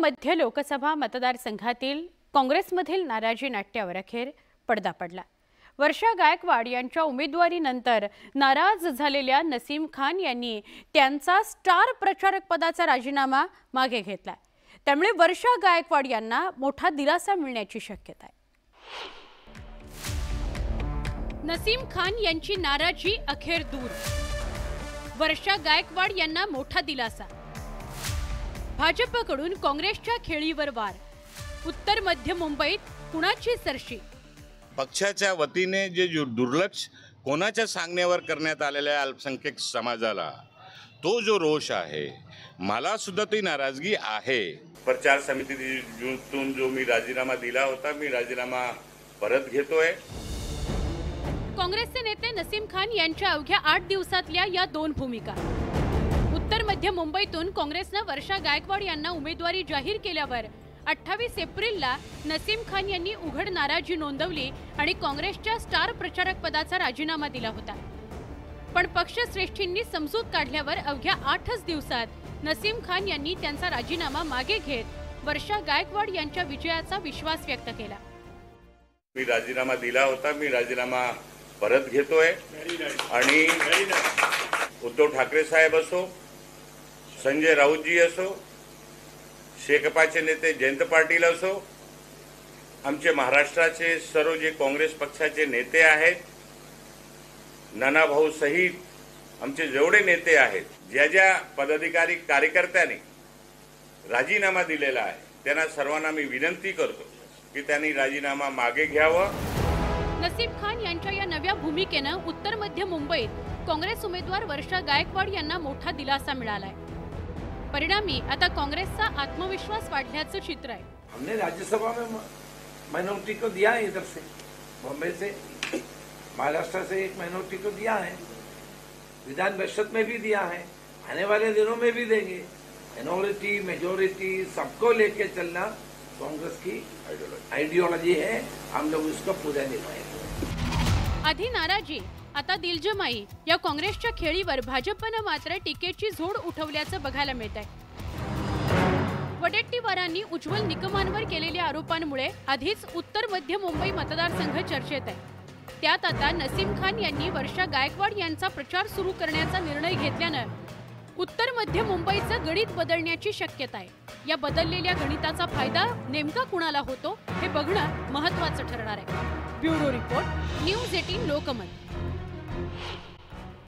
मध्य लोकसभा मतदारसंघातील काँग्रेसमधील नाराजी नाट्यावर अखेर पडदा पडला। वर्षा गायकवाड यांच्या उमेदवारीनंतर नाराज झालेल्या नसीम खान यांनी त्यांचा स्टार प्रचारक पदाचा राजीनामा मागे घेतला। त्यामुळे वर्षा गायकवाड यांना मोठा दिलासा मिळण्याची शक्यता आहे। नसीम खान यांची नाराजी अखेर दूर, वर्षा गायकवाड यांना मोठा दिलासा। भाजपकडून काँग्रेसच्या खेळीवर वार, उत्तर मध्य मुंबईत कुणाची सरशी? पक्षाच्या वतीने जे दुर्लक्ष कोणाच्या सांगण्यावर करण्यात आलेल्या अल्पसंख्याक समाजाला तो जो रोष आहे, मला सुद्धा ती नाराजगी आहे। प्रचार समितीतून जो मी राजीनामा दिला होता, मी राजीनामा परत घेतोय। काँग्रेसचे नेते नसीम खान यांच्या अवघ्या 8 दिवसातल्या या दोन भूमिका। उत्तर मध्य मुंबईतून काँग्रेसने वर्षा गायकवाड यांना उमेदवारी जाहीर केल्यावर 28 एप्रिलला नसीम खान यांनी उघड नाराजी नोंदवली आणि काँग्रेसच्या स्टार प्रचारक पदाचा राजीनामा दिला होता। पण पक्षश्रेष्ठींनी समजूत काढल्यावर अवघ्या 8च दिवसात नसीम खान यांनी त्यांचा राजीनामा मागे घेत वर्षा गायकवाड यांच्या विजयाचा विश्वास व्यक्त केला। मी राजीनामा दिला होता, मी राजीनामा परत घेतोय आणि उद्धव ठाकरे साहेब असो, संजय राऊतजी असो, शेकापचे नेते जयंत पाटील असो, आमचे महाराष्ट्राचे सर्व जे काँग्रेस पक्षाचे नेते आहेत, नाना भाऊ सहित आमचे जेवढे नेते आहेत, ज्या ज्या पदाधिकारी कार्यकर्त्यांनी राजीनामा दिलेला आहे, त्यांना सर्वांना मी विनंती करतो की त्यांनी राजीनामा मागे घ्यावा। नसीम खान यांच्या या नव्या भूमिकेने उत्तर मध्य मुंबईत काँग्रेस उमेदवार वर्षा गायकवाड यांना मोठा दिलासा मिळालाय। परिणामी आता काँग्रेसचा आत्मविश्वास वाढल्याचं चित्र आहे। हमने राज्यसभा में माइनॉरिटी को दिया है, इधर से बॉम्बे से, महाराष्ट्र से एक माइनॉरिटी को दिया है, विधान परिषद में भी दिया है, आने वाले दिनों में भी देंगे। माइनॉरिटी मेजॉरिटी सबको लेके चलना कांग्रेस की आइडियोलॉजी है, हम लोग उसको पूरा निभाएंगे। आधी नाराजी, आता दिलजमाई या काँग्रेसच्या खेळीवर भाजपने मात्र टीकेची झोड उठवल्याचं बघायला मिळत आहे। वडेट्टीवारांनी उज्ज्वल निकमांवर केलेल्या आरोपांमुळे आधीच उत्तर मध्य मुंबई मतदारसंघ चर्चेत आहे। त्यात आता नसीम खान यांनी वर्षा गायकवाड यांचा प्रचार सुरू करण्याचा निर्णय घेतल्याने उत्तर मध्य मुंबईचं गणित बदलण्याची शक्यता आहे। या बदललेल्या गणिताचा फायदा नेमका कुणाला होतो हे बघणं महत्त्वाचं ठरणार आहे। Bureau report, news 18 Lokmat.